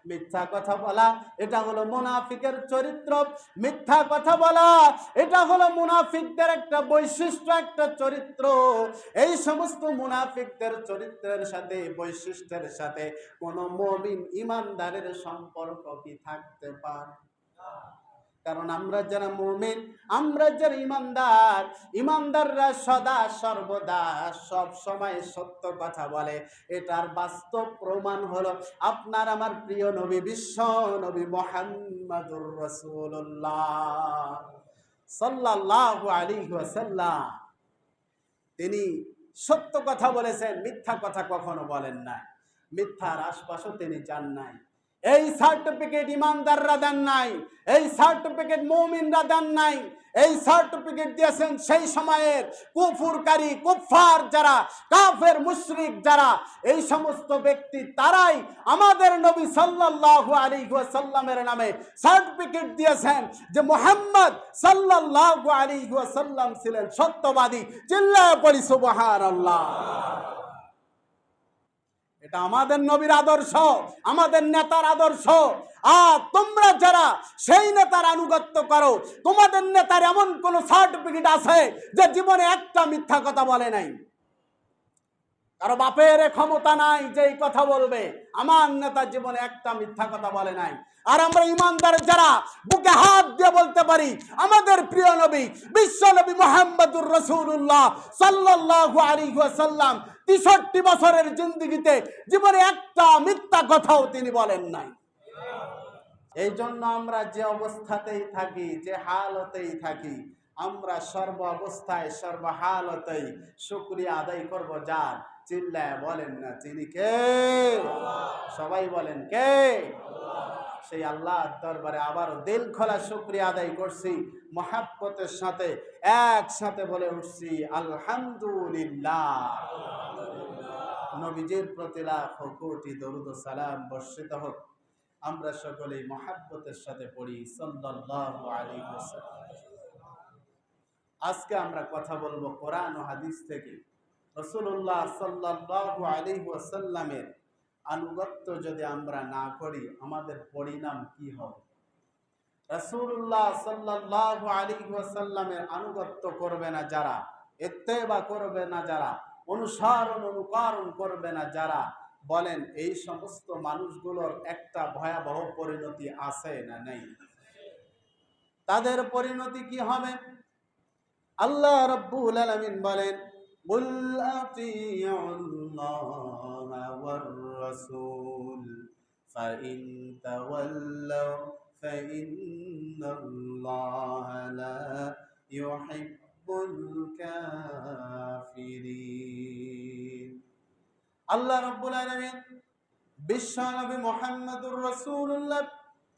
মিথ্যা কথা বলা এটা হলো মুনাফিকের চরিত্র। মিথ্যা কথা বলা এটা হলো মুনাফিকদের একটা বৈশিষ্ট্য, একটা চরিত্র। এই সমস্ত মুনাফিকদের চরিত্রের সাথে, বৈশিষ্ট্যের সাথে কোনো মুমিন ইমানদারের সম্পর্ক কি থাকতে পারে? কারণ আমরা যারা মুমিন, আমরা যারা ইমানদার, ইমানদাররা সদা সর্বদা সব সময় সত্য কথা বলে। এটার বাস্তব প্রমাণ হলো আপনার আমার প্রিয় নবী, বিশ্ব নবী মুহাম্মদুর রাসূলুল্লাহ সাল্লাল্লাহু আলাইহি ওয়াসাল্লাম। তিনি সত্য কথা বলেছেন, মিথ্যা কথা কখনো বলেন নাই। মিথ্যার আশপাশও তিনি যান নাই। এই সার্টিফিকেট ইমানদাররা দেন নাই, এই সার্টিফিকেট মুমিনরা দেন নাই। এই সার্টিফিকেট দিয়েছেন সেই সময়ের কুফরকারী, কুফফার যারা, কাফের মুশরিক যারা, এই সমস্ত ব্যক্তি তারাই আমাদের নবী সাল্লাল্লাহু আলাইহি ওয়াসাল্লামের নামে সার্টিফিকেট দিয়েছেন যে মুহাম্মদ সাল্লাল্লাহু আলাইহি ওয়াসাল্লাম ছিলেন সত্যবাদী। চিল্লায়ে পড়ি সুবহানাল্লাহ। এটা আমাদের নবীর আদর্শ, আমাদের নেতার আদর্শ। আর তোমরা যারা সেই নেতার আনুগত্য করো, তোমাদের নেতার এমন কোন সার্টিফিকেট আছে যে জীবনে একটা মিথ্যা কথা বলে নাই? কারো বাপের ক্ষমতা নাই যে এই কথা বলবে আমার নেতা জীবনে একটা মিথ্যা কথা বলে নাই। আর আমরা ইমানদার যারা বুকে হাত দিয়ে বলতে পারি আমাদের প্রিয় নবী, বিশ্ব নবী মুহাম্মদুর রাসূলুল্লাহ সাল্লাল্লাহু আলাইহি ওয়াসাল্লাম ৬৩ বছরের জিন্দেগিতে জীবনে একটা মিথ্যা কথাও তিনি বলেন নাই। এই জন্য আমরা যে অবস্থাতেই থাকি, যে হালতেই থাকি, আমরা সর্ব অবস্থায় সর্বহালতেই শুকরিয়া আদায় করব যার। চিল্লায় বলেন না তিনি কে? সবাই বলেন কে? সেই আল্লাহর দরবারে আবারও দিল খোলা শুকরিয়া আদায় করছি, মহাব্বতের সাথে একসাথে বলে উঠছি আলহামদুলিল্লাহ। নবীজির প্রতি লাখ কোটি দরুদ ও সালাম বর্ষিত হোক। আমরা সকলেই মহাব্বতের সাথে পড়ি সাল্লাল্লাহু আলাইহি ওয়াসাল্লাম। আজকে আমরা কথা বলবো কোরআন ও হাদিস থেকে। রাসূলুল্লাহ সাল্লাল্লাহু আলাইহি ওয়াসাল্লামের আনুগত্য যদি আমরা না করি আমাদের পরিণাম কি হবে? রাসূলুল্লাহ সাল্লাল্লাহু আলাইহি ওয়াসাল্লামের আনুগত্য করবে না যারা, ইত্তেবা করবে না যারা, অনুসরণ অনুকরণ করবে না যারা, বলেন এই সমস্ত মানুষগুলোর একটা ভয়াবহ পরিণতি আছে না নেই? তাদের পরিণতি কি হবে? আল্লাহ রাব্বুল আলামিন বলেন, কুল আতিউল্লাহ ওয়ার রাসূল ফাইন তাওয়াল্লাউ ফাইন্নাল্লাহা লা ইউহিব্বুল কাফিরিন। আল্লাহ রাব্বুল আলামিন বিশ্ব নবী মুহাম্মদুর রাসূলুল্লাহ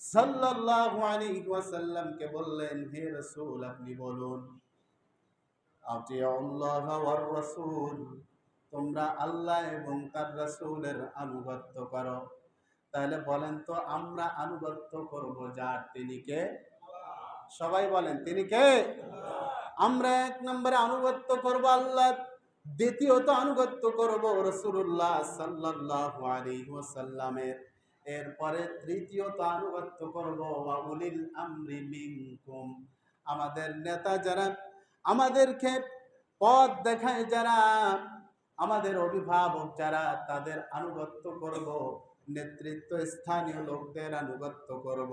সাল্লাল্লাহু আলাইহি ওয়াসাল্লামকে বললেন, হে রাসূল আপনি বলুন, আতিউল্লাহ ওয়ার রাসূল, তোমরা আল্লাহ এবং তার রাসূলের আনুগত্য করো। তাহলে বলেন তো আমরা আনুগত্য করব যার, তিনি কে? সবাই বলেন তিনি কে? আমরা এক নম্বরে আনুগত্য করব আল্লাহ, দ্বিতীয়ত আনুগত্য করব রাসূলুল্লাহ সাল্লাল্লাহু আলাইহি ওয়াসাল্লামের, এরপরে তৃতীয়ত আনুগত্য করব ওয়া উলিল আমরি মিনকুম, আমাদের নেতা যারা, আমাদেরকে পথ দেখায় যারা, আমাদের অভিভাবক যারা, তাদের আনুগত্য করব। নেতৃত্ব স্থানীয় লোকদের আনুগত্য করব।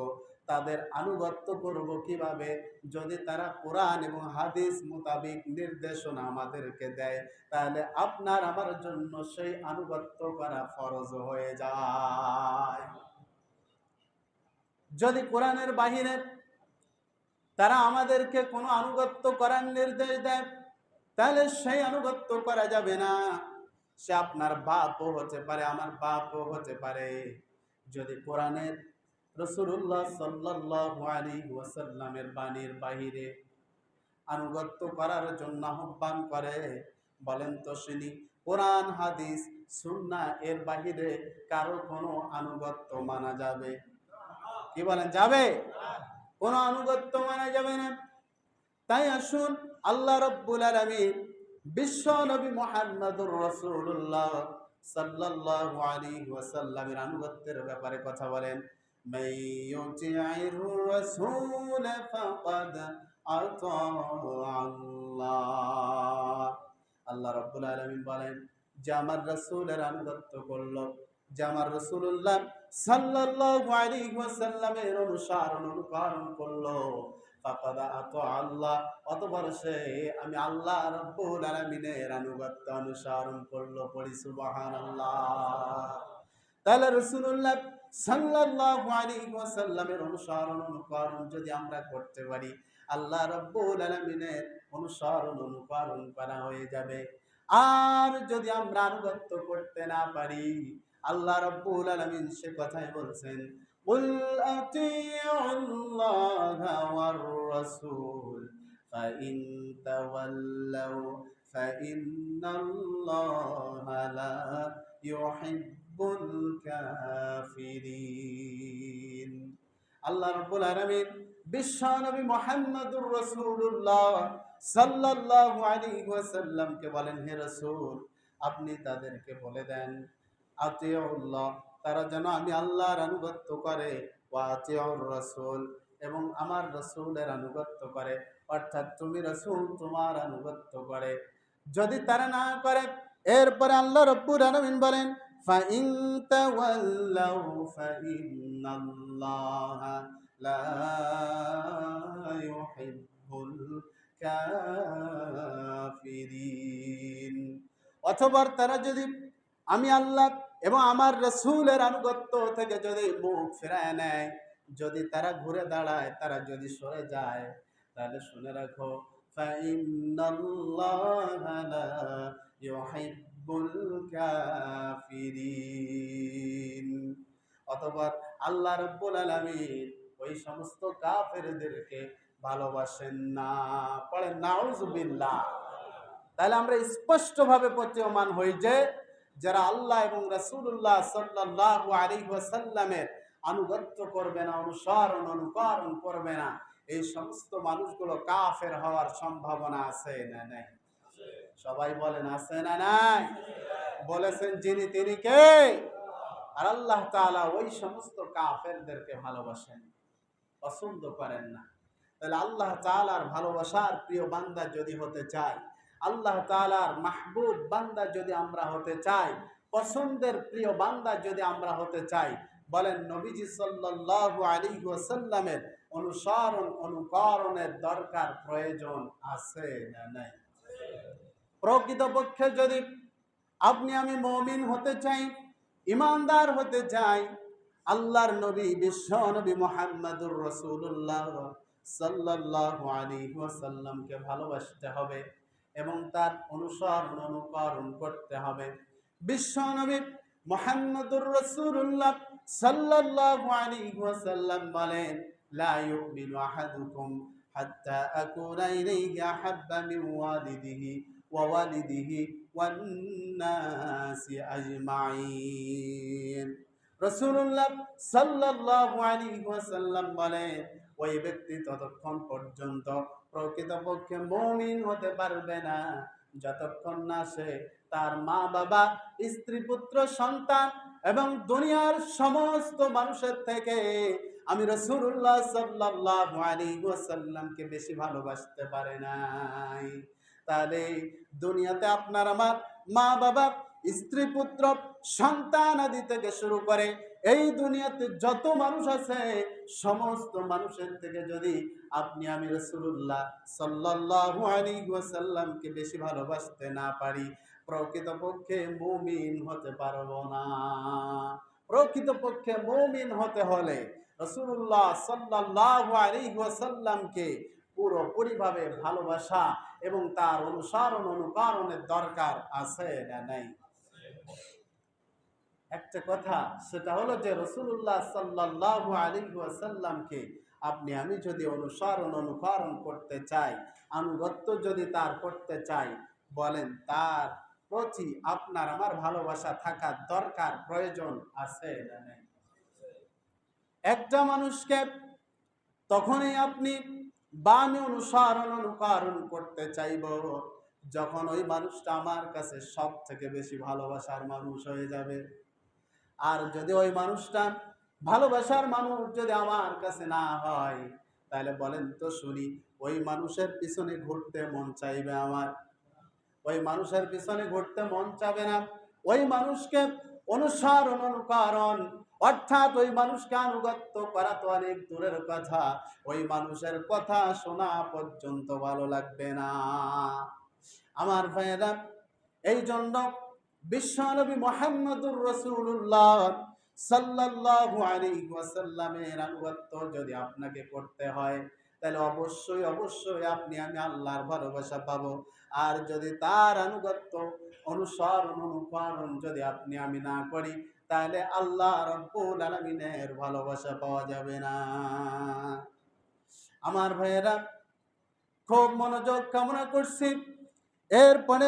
তাদের আনুগত্য করব কিভাবে? যদি তারা কোরআন এবং হাদিস মোতাবেক নির্দেশনা আমাদেরকে দেয়, তাহলে আপনার আমার জন্য সেই আনুগত্য করা ফরজ হয়ে যায়। যদি কোরআনের বাহিরে তারা আমাদেরকে কোনো আনুগত্য করার নির্দেশ দেয়, তাহলে সেই আনুগত্য করা যাবে না। সে আপনার বাপও হতে পারে, আমার বাপও হতে পারে। যদি কোরআনের, রাসূলুল্লাহ সাল্লাল্লাহু আলাইহি ওয়াসাল্লামের বাণীর বাহিরে আনুগত্য করার জন্য আহ্বান করে, বলেন তো শুনি কোরআন হাদিস সুন্নাহ এর বাহিরে কারো কোনো আনুগত্য মানা যাবে? কি বলেন, যাবে? কোনো আনুগত্য মানা যাবে না। তাই আসুন আল্লাহ রাব্বুল আলামিন বিশ্ব নবী মুহাম্মদুর রাসূলুল্লাহ সাল্লাল্লাহু আলাইহি ওয়াসাল্লামের আনুগত্যের ব্যাপারে কথা বলেন, মান ইউতি'ইর রাসূল ফাকাদ আতা আল্লাহ। আল্লাহ রাব্বুল আলামিন বলেন যে আমার রাসূলের আনুগত্য করলো, যে আমার রাসূলুল্লাহ সাল্লাল্লাহু আলাইহি ওয়াসাল্লামের অনুকরণ করলো, ফাকাদ আতা আল্লাহ, অতঃপর সে আমি আল্লাহ রাব্বুল আলামিনের আনুগত্য অনুসরণ করলো। পড়ি সুবহানাল্লাহ। তাহলে রাসূলুল্লাহ সাল্লাল্লাহু আলাইহি ওয়াসাল্লামের অনুকরণ যদি আমরা করতে পারি, আল্লাহ রাব্বুল আলামিনের অনুকরণ করা হয়ে যাবে। আর যদি আমরা আনুগত্য করতে না পারি, আল্লাহ রাব্বুল আলামিন সে কথাই বলছেন, কুল আতিউল্লাহা ওয়ার রাসূল ফাইন তাওয়াল্লাউ ফাইন্নাল্লাহা লা ইউহিব্বুল কাফিরিন। আল্লাহ রাব্বুল আলামিন বিশ্ব নবী মুহাম্মদুর রাসূলুল্লাহ সাল্লাল্লাহু আলাইহি ওয়াসাল্লামকে বলেন, হে রাসূল, আপনি তাদেরকে বলে দেন আতিউল্লাহ, তারা যেন আমি আল্লাহর আনুগত্য করে, ওয়া আতিউর রাসূল, এবং আমার রাসূলের আনুগত্য করে। অর্থাৎ তুমি রাসূল তোমার আনুগত্য করে। যদি তারা না করে, এরপরে আল্লাহ রাব্বুল আলামিন বলেন ফাইন তাওয়াল্লাউ ফাইন্নাল্লাহা লা ইউহিব্বুল কাফিরিন। অথবা তারা যদি আমি আল্লাহ এবং আমার রাসূলের আনুগত্য থেকে যদি মুখ ফিরায় নেয়, যদি তারা ঘুরে দাঁড়ায়, তারা যদি সরে যায়, তাহলে শুনে রাখো ফাইন্নাল্লাহা লা ইউহিব্বুল কাফিরিন। অতঃপর আল্লাহ রাব্বুল আলামিন ওই সমস্ত কাফেরদেরকে ভালোবাসেন না। পড়েন নাউযুবিল্লাহ। তাহলে আমরা স্পষ্টভাবে প্রতীয়মান হই যে যারা আল্লাহ এবং রাসূলুল্লাহ সাল্লাল্লাহু আলাইহি ওয়াসাল্লামের আনুগত্য করবে না, অনুকরণ করবে না, এই সমস্ত মানুষগুলো কাফের হওয়ার সম্ভাবনা আছে না নাই? সবাই বলেন আছে না নাই? বলেছেন যিনি তিনি কে? আর আল্লাহ তাআলা ওই সমস্ত কাফেরদেরকে ভালোবাসেন, পছন্দ করেন না। তাহলে আল্লাহ তাআলার ভালোবাসার প্রিয় বান্দা যদি হতে চাই, আল্লাহ তাআলার মাহবুব বান্দা যদি আমরা হতে চাই, পছন্দের প্রিয় বান্দা যদি আমরা হতে চাই, বলেন নবীজি সাল্লাল্লাহু আলাইহি ওয়াসাল্লামের অনুকরণের দরকার, প্রয়োজন আছে না নাই? প্রকৃতপক্ষে যদি আপনি আমি মুমিন হতে চাই, ইমানদার হতে চাই, আল্লাহর নবী বিশ্ব নবী মুহাম্মদুর রাসূলুল্লাহ সাল্লাল্লাহু আলাইহি ওয়াসাল্লামকে ভালোবাসতে হবে এবং তার অনুকরণ করতে হবে। বিশ্ব নবী মুহাম্মদুর রাসূলুল্লাহ সাল্লাল্লাহু আলাইহি ওয়াসাল্লাম বলেন, লা ইউমিনু আহাদুকুম হাত্তা আকুনা ইলাইহি আহাব্বা মিন ওয়ালিদিহি ওয়া ওয়ালিদিহি ওয়ান নাসি আজমাইন। রাসূলুল্লাহ সাল্লাল্লাহু আলাইহি ওয়াসাল্লাম বলেন, ওই ব্যক্তি ততক্ষণ পর্যন্ত প্রকৃতপক্ষে মুমিন হতে পারবে না যতক্ষণ না সে তার মা বাবা, স্ত্রী পুত্র সন্তান এবং দুনিয়ার সমস্ত মানুষের থেকে আমি রাসূলুল্লাহ সাল্লাল্লাহু আলাইহি ওয়াসাল্লামকে বেশি ভালোবাসতে পারে নাই। তাহলে দুনিয়াতে আপনার আমার মা বাবা, স্ত্রী পুত্র সন্তান আদি থেকে শুরু করে এই দুনিয়াতে যত মানুষ আছে, সমস্ত মানুষের থেকে যদি আপনি আমি রাসূলুল্লাহ সাল্লাল্লাহু আলাইহি ওয়াসাল্লামকে বেশি ভালোবাসতে না পারি, প্রকৃতপক্ষে মুমিন হতে পারবো না। প্রকৃতপক্ষে মুমিন হতে হলে রাসূলুল্লাহ সাল্লাল্লাহু আলাইহি ওয়াসাল্লামকে পুরোপুরিভাবে ভালোবাসা এবং তার অনুকরণের দরকার আছে না নাই? একটা কথা, সেটা হলো যে রাসূলুল্লাহ সাল্লাল্লাহু আলাইহি ওয়াসাল্লামকে আপনি আমি যদি অনুকরণ করতে চাই, আনুগত্য যদি তার করতে চাই, বলেন তার প্রতি আপনার আমার ভালোবাসা থাকার দরকার, প্রয়োজন আছে না নাই? একটা মানুষকে তখনই আপনি বা আমি অনুকরণ করতে চাইব যখন ওই মানুষটা আমার কাছে সব থেকে বেশি ভালোবাসার মানুষ হয়ে যাবে। আর যদি ওই মানুষটা ভালোবাসার মানুষ যদি আমার কাছে না হয়, তাহলে বলেন তো শুনি, ওই মানুষের পিছনে ঘুরতে মন চাইবে আমার? ওই মানুষের পিছনে ঘুরতে মন চাবে না। ওই মানুষকে অনুসরণ অনুকরণ অর্থাৎ ওই মানুষকে আনুগত্য করা তো অনেক দূরের কথা, ওই মানুষের কথা শোনা পর্যন্ত ভালো লাগবে না। আমার ভাইয়েরা, এই জন্য বিশ্বনবী মুহাম্মদুর রাসূলুল্লাহ সাল্লাল্লাহু আলাইহি ওয়াসাল্লামের আনুগত্য যদি আপনাকে করতে হয়, তাহলে অবশ্যই অবশ্যই আপনি আমি আল্লাহর ভালোবাসা পাবো। আর যদি তার আনুগত্য অনুসরণ অনুকরণ যদি আপনি আমি না করি, তাহলে আল্লাহ রাব্বুল আলামিনের ভালোবাসা পাওয়া যাবে না। আমার ভাইয়েরা, খুব মনোযোগ কামনা করছি। এরপরে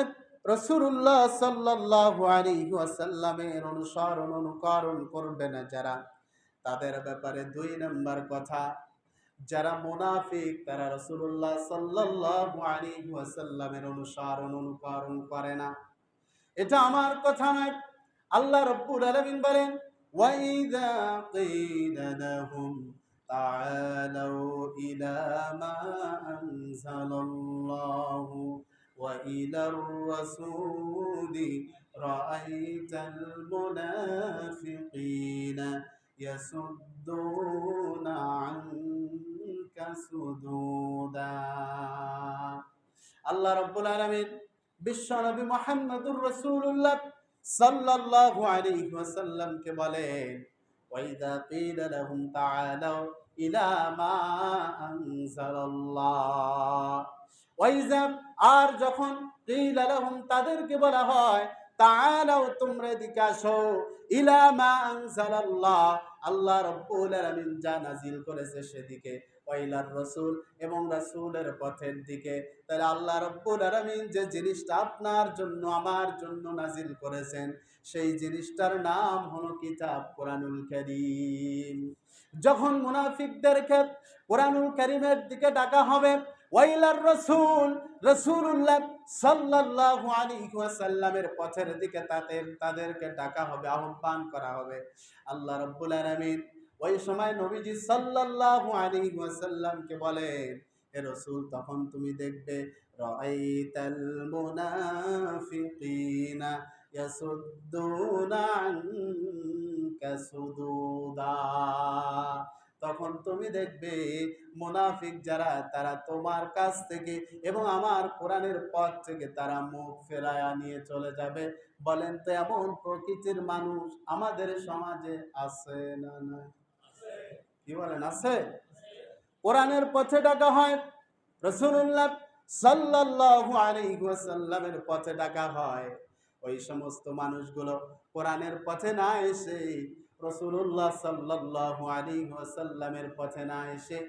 রাসূলুল্লাহ সাল্লাল্লাহু আলাইহি ওয়াসাল্লামের অনুসরণ অনুকরণ করবে না যারা, তাদের ব্যাপারে ২ নাম্বার কথা, যারা মুনাফিক তারা রাসূলুল্লাহ সাল্লাল্লাহু আলাইহি ওয়াসাল্লামের অনুসরণ অনুকরণ করে না। এটা আমার কথা নয়, আল্লাহ রাব্বুল আলামিন বলেন, ওয়া ইযা ক্বিলা লাহুম তাআলাউ ইলা মা আনজালাল্লাহু ওয়া ইলার রাসূলি রাআইতাল মুনাফিকিনা ইয়াসুদ্দুনা আনকা সুদুদা। আল্লাহ রাব্বুল আলামিন বিশ্বনবী মুহাম্মদুর রাসূলুল্লাহ সাল্লাল্লাহু আলাইহি ওয়াসাল্লামকে বলেন, ওয়াইদা কিলা লাহুম তাআলাউ ইলা মা আনজালাল্লাহ, ওয়াইজা আর যখন কিলা লাহুম তাদেরকে বলা হয়, তাআলাউ তোমরা এদিকে আসো, ইলা মা আনজালাল্লাহ আল্লাহ রাব্বুল আলামিন যা নাজিল করেছে সেদিকে, ওয়াইলার রাসূল এবং রাসূলের পথের দিকে। তাহলে আল্লাহ রাব্বুল আলামিন যে জিনিসটা আপনার জন্য আমার জন্য নাজিল করেছেন, সেই জিনিসটার নাম হলো কিতাব কোরআনুল কারীম। যখন মুনাফিকদেরকে কোরআনুল কারীমের দিকে ডাকা হবে, ওয়াইলার রাসূল রাসূলুল্লাহ সাল্লাল্লাহু আলাইহি ওয়াসাল্লামের পথের দিকে তাদেরকে ডাকা হবে, আহ্বান করা হবে। আল্লাহ রাব্বুল আলামিন ওই সময় নবীজি সাল্লাল্লাহু আলাইহি ওয়াসাল্লামকে বলেন, হে রাসূল তখন তুমি দেখবে রাআইতাল মুনাফিকিনা ইয়াসুদ্দুনা আনকা সুদুদা, তখন তুমি দেখবে মুনাফিক যারা তারা তোমার কাছ থেকে এবং আমার কোরআনের পথ থেকে তারা মুখ ফেরায়া নিয়ে চলে যাবে। বলেন তো এমন প্রকৃতির মানুষ আমাদের সমাজে আছে না? না, কি বলেন, আছে? কোরআনের পথে ডাকা হয়, রাসূলুল্লাহ সাল্লাল্লাহু আলাইহি ওয়াসাল্লামের পথে ডাকা হয়, ওই সমস্ত মানুষগুলো কোরআনের পথে না এসে, রাসূলুল্লাহ সাল্লাল্লাহু আলাইহি ওয়াসাল্লামের পথে না এসে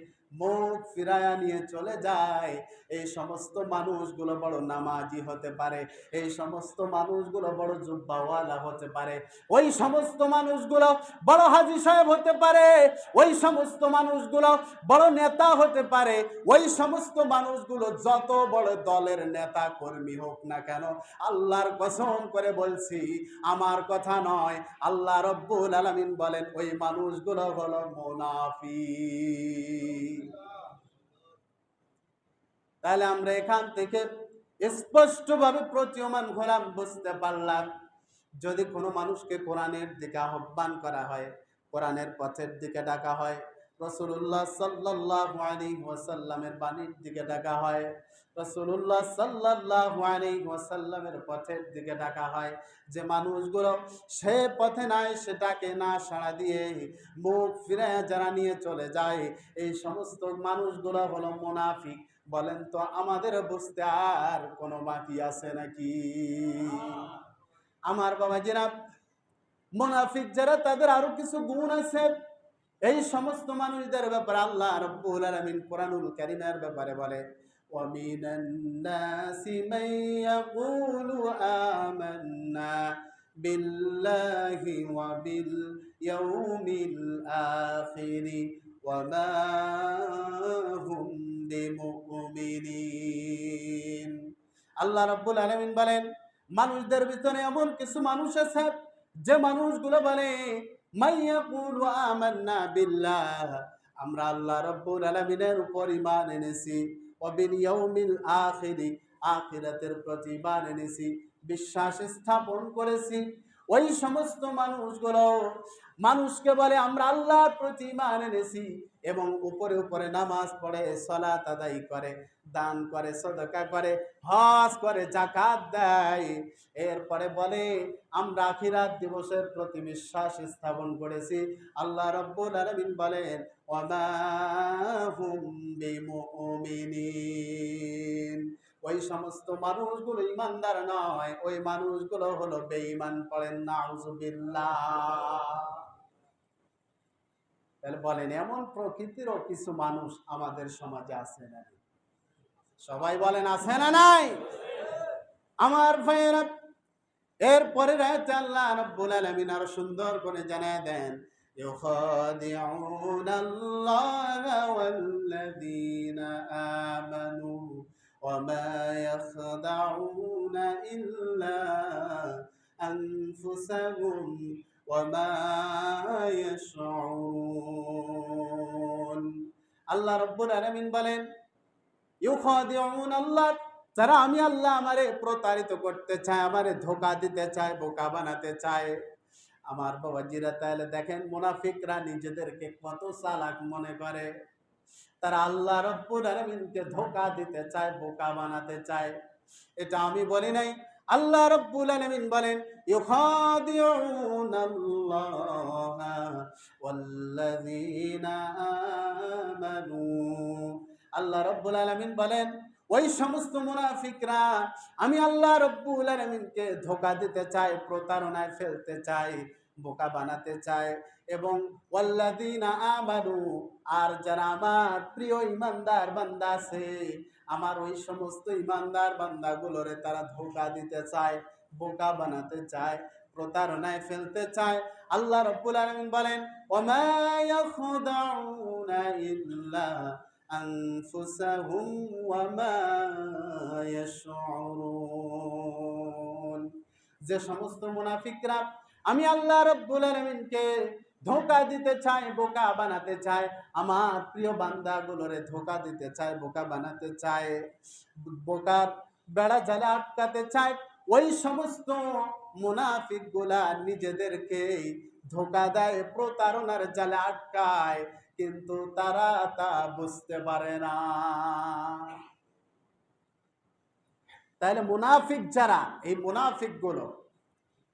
মুখ ফিরায়া নিয়ে চলে যায়। এই সমস্ত মানুষগুলো বড় নামাজি হতে পারে, এই সমস্ত মানুষগুলো বড় জুব্বাওয়ালা হতে পারে, ওই সমস্ত মানুষগুলো বড় হাজী সাহেব হতে পারে, ওই সমস্ত মানুষগুলো বড় নেতা হতে পারে, ওই সমস্ত মানুষগুলো যত বড় দলের নেতা কর্মী হোক না কেন, আল্লাহর কসম করে বলছি, আমার কথা নয়, আল্লাহ রাব্বুল আলামিন বলেন ওই মানুষগুলো হলো মুনাফিক। তাহলে আমরা এখান থেকে স্পষ্টভাবে প্রতীয়মান হলাম, বুঝতে পারলাম, যদি কোনো মানুষকে কোরআনের দিকে আহ্বান করা হয়, কোরআনের পথের দিকে ডাকা হয়, রাসূলুল্লাহ সাল্লাল্লাহু আলাইহি ওয়াসাল্লামের বাণীর দিকে ডাকা হয়, রাসূলুল্লাহ সাল্লাল্লাহু আলাইহি ওয়াসাল্লামের পথের দিকে ডাকা হয়, যে মানুষগুলো সে পথে নাই সেটাকে না সাড়া দিয়ে মুখ ফিরে যারা নিয়ে চলে যায়, এই সমস্ত মানুষগুলো হলো মুনাফিক। বলেন তো আমাদের বুঝতে আর কোনো বাকি আছে নাকি? আমার বাবাজিরা, মুনাফিক যারা তাদের আরো কিছু গুণ আছে। এই সমস্ত মানুষদের ব্যাপারে আল্লাহ রাব্বুল আলামিন কোরআনুল কারীমের ব্যাপারে বলে, ওয়া মিনান নাসি মান ইয়াকুলু আমান্না বিল্লাহি ওয়া বিল ইয়াউমিল আখিরি ওয়া মা হুম বিমুমিনিন। আল্লাহ রাব্বুল আলামিন বলেন, মানুষদের ভিতরে এমন কিছু মানুষ আছে যে মানুষগুলো বলে মাইয়াকুলু আমান্না বিল্লাহ, আমরা আল্লাহ রাব্বুল আলামিনের উপর ঈমান এনেছি, ওয়া বিল ইয়াউমিল আখিরি, আখিরাতের প্রতি ঈমান এনেছি, বিশ্বাস স্থাপন করেছি। ওই সমস্ত মানুষগুলো মানুষকে বলে আমরা আল্লাহর প্রতি ঈমান এনেছি এবং উপরে উপরে নামাজ পড়ে, সালাত আদায় করে, দান করে, সদকা করে, হজ করে, যাকাত দেয়, এরপরে বলে আমরা আখিরাত দিবসের প্রতি বিশ্বাস স্থাপন করেছি। আল্লাহ রাব্বুল আলামিন বলেন ওয়ামা হুম বিমুমিনিন, ওই সমস্ত মানুষগুলো ইমানদার নয়, ওই মানুষগুলো হলো বেঈমান। পড়েন নাউজুবিল্লাহ। তাহলে বলেন এমন প্রকৃতিরও কিছু মানুষ আমাদের সমাজে আছে না? সবাই বলেন আছে না নাই? আমার ভাইয়েরা, এরপরে রাতে আল্লাহ রাব্বুল আলামিন আরো সুন্দর করে জানায় দেন ইউখাদিউনাল্লাহা ওয়াল্লাযীনা আমানু ওয়া মা ইয়াখদাউনা ইল্লা আনফুসাহুম ওয়া মা ইয়াশউরুন। আল্লাহ রাব্বুল আলামিন বলেন ইউখাদিউনাল্লাহ, যারা আমি আল্লাহ আমারে প্রতারিত করতে চায়, আমারে ধোঁকা দিতে চায়, বোকা বানাতে চায়। আমার বাবাজিরা, তাহলে দেখেন মুনাফিকরা নিজেদেরকে কত চালাক মনে করে। তারা আল্লাহ রাব্বুল আলামিনকে ধোঁকা দিতে চায়, বোকা বানাতে চায়। এটা আমি বলি নাই, আল্লাহ রাব্বুল আলামিন বলেন ইউখাদিউনাল্লাহা ওয়াল্লাযীনা আমানু। আল্লাহ রাব্বুল আলামিন বলেন ওই সমস্ত মুনাফিকরা আমি আল্লাহ রাব্বুল আলামিনকে ধোঁকা দিতে চায়, প্রতারণায় ফেলতে চায়, বোকা বানাতে চায়। এবং ওয়াল্লাযীনা আমানু, আর যারা আমার প্রিয় ঈমানদার বান্দা আছে, আমার ওই সমস্ত ঈমানদার বান্দাগুলোরে তারা ধোঁকা দিতে চায়, বোকা বানাতে চায়, প্রতারণায় ফেলতে চায়। আল্লাহ রাব্বুল আলামিন বলেন ওয়ামা ইয়াখদাউনা ইল্লা আনফুসাহুম ওয়া মা ইয়াশউরুন। যে সমস্ত মুনাফিকরা আমি আল্লাহ রাব্বুল আলামিনকে ধোঁকা দিতে চায়, বোকা বানাতে চায়, আমার প্রিয় বান্দাগুলোরে ধোঁকা দিতে চায়, বোকা বানাতে চায়, বোকার বেড়া জালে আটকাতে চায়, ওই সমস্ত মুনাফিকগুলা নিজেদেরকে ধোঁকা দেয়, প্রতারণার জালে আটকায়, কিন্তু তারা তা বুঝতে পারে না। তাহলে মুনাফিক যারা, এই মুনাফিকগুলো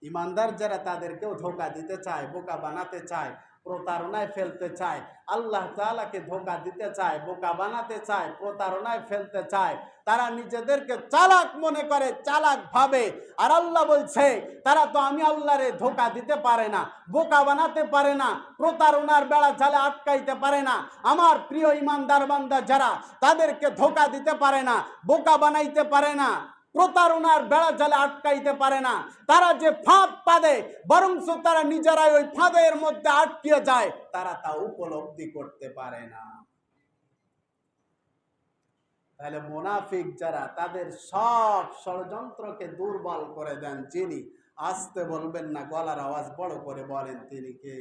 ইমানদার যারা, তাদেরকেও ধোঁকা দিতে চায়, বোকা বানাতে চায়, প্রতারণায় ফেলতে চায়, আল্লাহ তাআলাকে ধোঁকা দিতে চায়, বোকা বানাতে চায়, প্রতারণায় ফেলতে চায়। তারা নিজেদেরকে চালাক মনে করে, চালাক ভাবে। আর আল্লাহ বলছে তারা তো আমি আল্লাহরে ধোঁকা দিতে পারে না, বোকা বানাতে পারে না, প্রতারণার বেড়া জালে আটকাইতে পারে না। আমার প্রিয় ইমানদার বান্দা যারা, তাদেরকে ধোঁকা দিতে পারে না, বোকা বানাইতে পারে না, প্রতারণার বেড়া জালে আটকাইতে পারে না। তারা যে ফাঁদ পাদে, বরঞ্চ তারা নিজেরাই ওই ফাঁদের মধ্যে আটকিয়ে যায়, তারা তা উপলব্ধি করতে পারে না। তাহলে মুনাফিক যারা, তাদের সব ষড়যন্ত্রকে দুর্বল করে দেন যিনি। আসতে বলবেন না, গলার আওয়াজ বড় করে বলেন তিনি কে?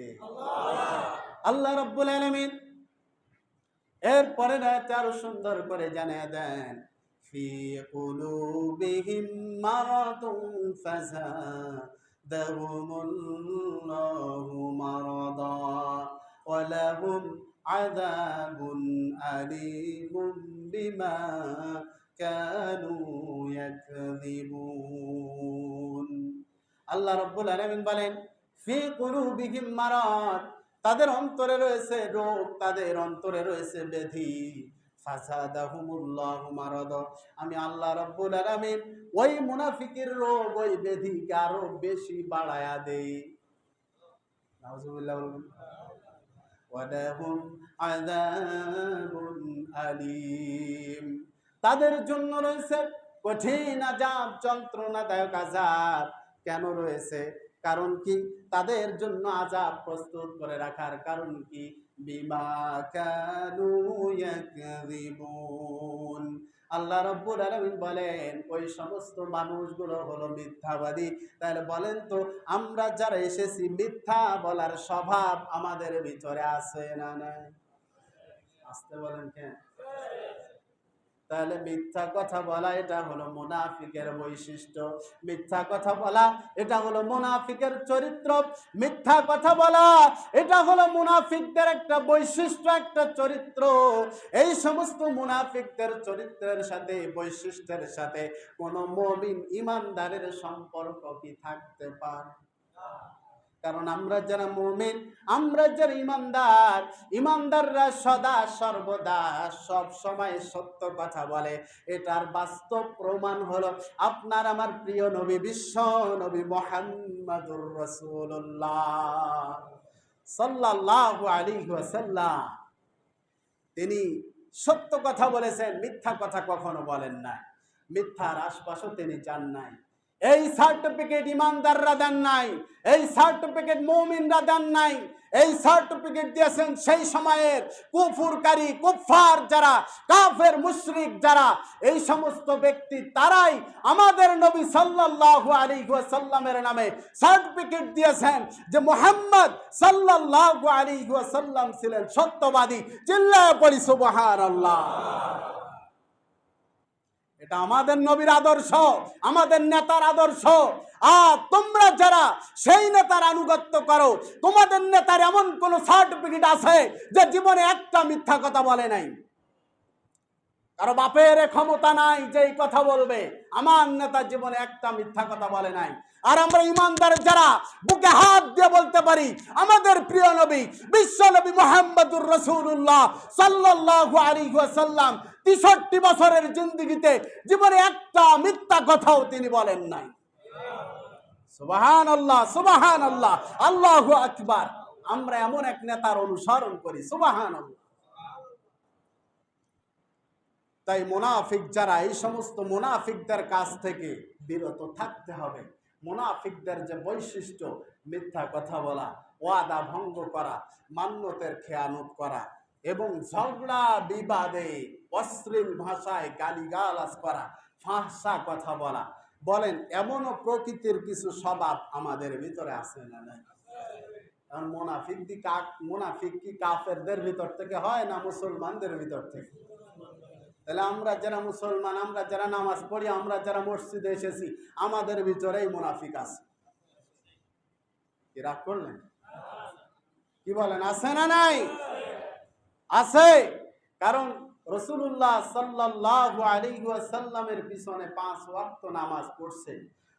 আল্লাহ রাব্বুল আলামিন এরপরে আরো সুন্দর করে জানিয়ে দেন ফি কুলুবিহিম মারাদুন ফাযাদাহুমুল্লাহু মারাদা ওয়া লাহুম আযাবুন আলীমুম বিমা কানু ইয়াকযিবুন। আল্লাহ রাব্বুল আলামিন বলেন ফি কুলুবিহিম মারাদ, তাদের অন্তরে রয়েছে রোগ, তাদের অন্তরে রয়েছে ব্যাধি। ফাযাদাহুমুল্লাহু মারাদ, আমি আল্লাহ রাব্বুল আলামিন ওই মুনাফিকের রোগ, ওই ব্যাধিকে আরো বেশি বাড়ায়া দেই। নাউজুবিল্লাহ বলুন। ওয়ালাহুম আযাবুন আলীম, তাদের জন্য রয়েছে কঠিন আযাব, যন্ত্রণাদায়ক আযাব। কেন রয়েছে? কারণ কি? তাদের জন্য আযাব প্রস্তুত করে রাখার কারণ কি? বিমা কানু ইয়াকযিবুন। আল্লাহ রাব্বুল আলামিন বলেন ওই সমস্ত মানুষগুলো হলো মিথ্যাবাদী। তাহলে বলেন তো, আমরা যারা এসেছি, মিথ্যা বলার স্বভাব আমাদের ভিতরে আছে না নাই? আসতে বলেন কেন? তাহলে মিথ্যা কথা বলা এটা হলো মুনাফিকের বৈশিষ্ট্য। মিথ্যা কথা বলা এটা হলো মুনাফিকের চরিত্র। মিথ্যা কথা বলা এটা হলো মুনাফিকদের একটা বৈশিষ্ট্য, একটা চরিত্র। এই সমস্ত মুনাফিকদের চরিত্রের সাথে, বৈশিষ্ট্যের সাথে কোনো মুমিন ইমানদারের সম্পর্ক কি থাকতে পারে? কারণ আমরা যারা মুমিন, আমরা যারা ইমানদার, ইমানদাররা সদা সর্বদা সব সময় সত্য কথা বলে। এটার বাস্তব প্রমাণ হলো আপনার আমার প্রিয় নবী, বিশ্ব নবী মুহাম্মদুর রাসূলুল্লাহ সাল্লাল্লাহু আলাইহি ওয়াসাল্লাম। তিনি সত্য কথা বলেছেন, মিথ্যা কথা কখনো বলেন না। মিথ্যার আশপাশও তিনি যান নাই। এই সার্টিফিকেট ইমানদাররা দেন নাই, এই সার্টিফিকেট মুমিনরা দেন নাই। এই সার্টিফিকেট দিয়েছেন সেই সময়ের কুফরকারী, কুফফার যারা, কাফের মুশরিক যারা, এই সমস্ত ব্যক্তি তারাই আমাদের নবী সাল্লাল্লাহু আলাইহি ওয়াসাল্লামের নামে সার্টিফিকেট দিয়েছেন যে মুহাম্মদ সাল্লাল্লাহু আলাইহি ওয়াসাল্লাম ছিলেন সত্যবাদী। চিল্লায়ে পড়ি সুবহানাল্লাহ। এটা আমাদের নবীর আদর্শ, আমাদের নেতার আদর্শ। আর তোমরা যারা সেই নেতার আনুগত্য করো, তোমাদের নেতার এমন কোন সার্টিফিকেট আছে যে জীবনে একটা মিথ্যা কথা বলে নাই? কারো বাপের ক্ষমতা নাই যে এই কথা বলবে আমার নেতা জীবনে একটা মিথ্যা কথা বলে নাই। আর আমরা ইমানদার যারা বুকে হাত দিয়ে বলতে পারি আমাদের প্রিয় নবী, বিশ্ব নবী মুহাম্মদুর রাসূলুল্লাহ সাল্লাল্লাহু আলাইহি ওয়াসাল্লাম ৬৩ বছরের জিন্দেগিতে জীবনে একটা মিথ্যা কথাও তিনি বলেন নাই। সুবহানাল্লাহ, সুবহানাল্লাহ, আল্লাহু আকবার। আমরা এমন এক নেতার অনুসরণ করি। সুবহানাল্লাহ। তাই মুনাফিক যারা, এই সমস্ত মুনাফিকদের কাছ থেকে বিরত থাকতে হবে। মুনাফিকদের যে বৈশিষ্ট্য, মিথ্যা কথা বলা, ওয়াদা ভঙ্গ করা, মান্যতের খেয়ানত করা এবং ঝগড়া বিবাদে অশ্লীল ভাষায় গালিগালাজ করা, ফাহশা কথা বলা, বলেন এমনও প্রকৃতির কিছু স্বভাব আমাদের ভিতরে আছে না নাই? কারণ মুনাফিক কি কাফেরদের ভিতর থেকে হয় না মুসলমানদের ভিতর থেকে? তাহলে আমরা যারা মুসলমান, আমরা যারা নামাজ পড়ি, আমরা যারা মসজিদে এসেছি, আমাদের ভিতরেই মুনাফিক আছে। কি রাগ করলেন? কি বলেন, আছে না নাই? আছে। কারণ রাসূলুল্লাহ সাল্লাল্লাহু আলাইহি ওয়াসাল্লামের পিছনে 5 ওয়াক্ত নামাজ পড়ছে।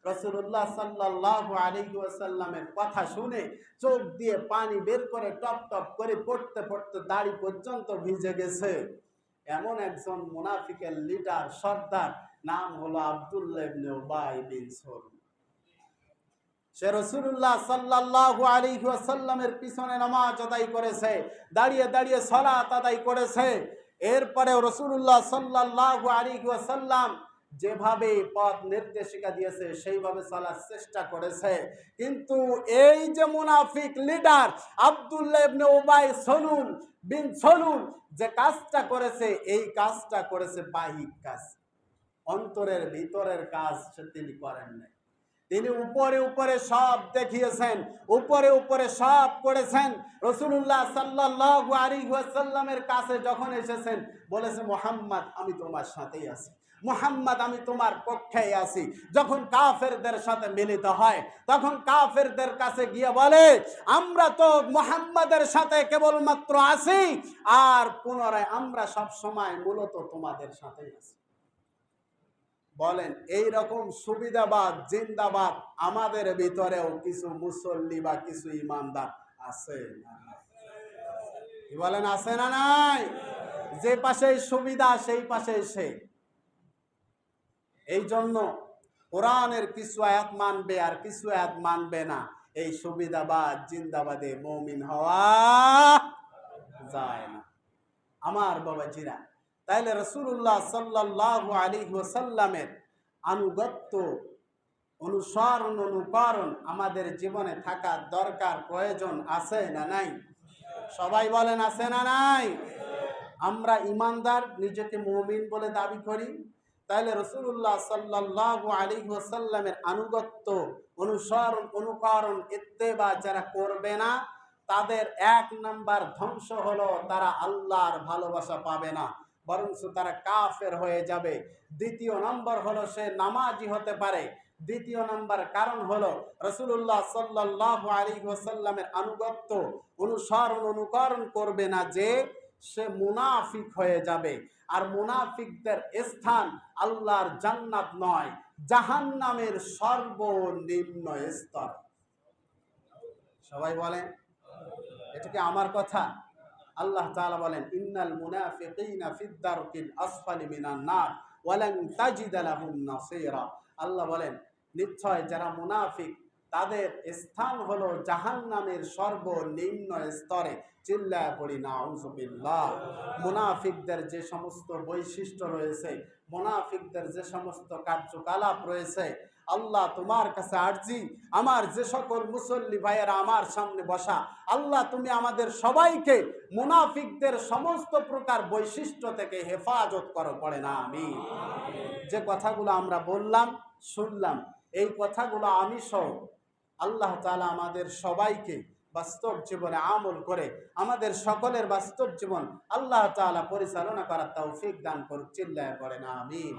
রাসূলুল্লাহ সাল্লাল্লাহু আলাইহি ওয়াসাল্লামের কথা শুনে চোখ দিয়ে পানি বের করে টপ টপ করে পড়তে পড়তে দাড়ি পর্যন্ত ভিজে গেছে। এমন একজন মুনাফিকের লিডার, সর্দার, নাম হলো আব্দুল্লাহ ইবনে উবাই বিন সালুল। সে রাসূলুল্লাহ সাল্লাল্লাহু আলাইহি ওয়াসাল্লামের পিছনে নামাজ আদায় করেছে, দাঁড়িয়ে দাঁড়িয়ে সালাত আদায় করেছে। এরপরে রাসূলুল্লাহ সাল্লাল্লাহু আলাইহি ওয়াসাল্লাম যেভাবে পথ নির্দেশিকা দিয়েছে সেইভাবে চলার চেষ্টা করেছে। কিন্তু এই যে মুনাফিক লিডার আব্দুল্লাহ ইবনে উবাই বিন সালুল যে কাজটা করেছে, এই কাজটা করেছে বাহ্যিক কাজ, অন্তরের ভিতরের কাজ তিনি করেন নাই। তিনি উপরে উপরে সব দেখিয়েছেন, উপরে উপরে সব করেছেন। রাসূলুল্লাহ সাল্লাল্লাহু আলাইহি ওয়াসাল্লামের কাছে যখন এসেছেন, বলেছে মুহাম্মদ আমি তোমার সাথেই আছি, মুহাম্মদ আমি তোমার পক্ষেই আছি। যখন কাফেরদের সাথে মিলিত হয়, তখন কাফেরদের কাছে গিয়ে বলে আমরা তো মুহাম্মাদের সাথে কেবলমাত্র আছি, আর পুনরায় আমরা সব সময় মূলত তোমাদের সাথেই আছি। বলেন এই রকম সুবিধাবাদ, জিন্দাবাদ আমাদের ভিতরেও কিছু মুসল্লি বা কিছু ইমানদার আছে না? কি বলেন, আছে না নাই? যে পাশে সুবিধা সেই পাশে সে। এই জন্য কোরআনের কিছু আয়াত মানবে আর কিছু আয়াত মানবে না। এই সুবিধাবাদ জিন্দাবাদে মুমিন হওয়া যায় না আমার বাবাজিরা। তাইলে রাসূলুল্লাহ সাল্লাল্লাহু আলাইহি ওয়াসাল্লামের আনুগত্য অনুসরণ অনুকরণ আমাদের জীবনে থাকা দরকার, প্রয়োজন আছে না নাই? সবাই বলেন আছে না নাই? আমরা ইমানদার, নিজেকে মুমিন বলে দাবি করি, তাহলে রাসূলুল্লাহ সাল্লাল্লাহু আলাইহি ওয়াসাল্লামের আনুগত্য, অনুসরণ অনুকরণ ইত্তেবা যারা করবে না, তাদের এক নাম্বার ধ্বংস হলো তারা আল্লাহর ভালোবাসা পাবে না, বরঞ্চ তারা কাফের হয়ে যাবে। দ্বিতীয় নম্বর হলো সে নামাজি হতে পারে। দ্বিতীয় নম্বর কারণ হলো রাসূলুল্লাহ সাল্লাল্লাহু আলাইহি ওয়াসাল্লামের আনুগত্য, অনুসরণ অনুকরণ করবে না, যে সে মুনাফিক হয়ে যাবে। আর মুনাফিকদের স্থান আল্লাহর জান্নাত নয়, জাহান্নামের সর্বনিম্ন স্তর। সবাই বলেন, এটা কি আমার কথা? আল্লাহ তাআলা বলেন, ইন্নাল মুনাফিকিনা ফিদ দারকিল আসফালি মিনান নার ওয়া লান তাজিদা লাহুম নাসীরা। আল্লাহ বলেন, নিশ্চয় যারা মুনাফিক তাদের স্থান হলো জাহান্নামের সর্বনিম্ন স্তরে। চিল্লায় পড়ি নাউযুবিল্লাহ। মুনাফিকদের যে সমস্ত বৈশিষ্ট্য রয়েছে, মুনাফিকদের যে সমস্ত কার্যকলাপ রয়েছে, আল্লাহ তোমার কাছে আরজি, আমার যে সকল মুসল্লি ভাইয়েরা আমার সামনে বসা, আল্লাহ তুমি আমাদের সবাইকে মুনাফিকদের সমস্ত প্রকার বৈশিষ্ট্য থেকে হেফাজত করো, পড়ে না আমিন। যে কথাগুলো আমরা বললাম শুনলাম, এই কথাগুলো আমি সহ আল্লাহ তাআলা আমাদের সবাইকে বাস্তব জীবনে আমল করে আমাদের সকলের বাস্তব জীবন আল্লাহ তাআলা পরিচালনা করার তৌফিক দান করুন। চিল্লায় পড়ে না আমিন।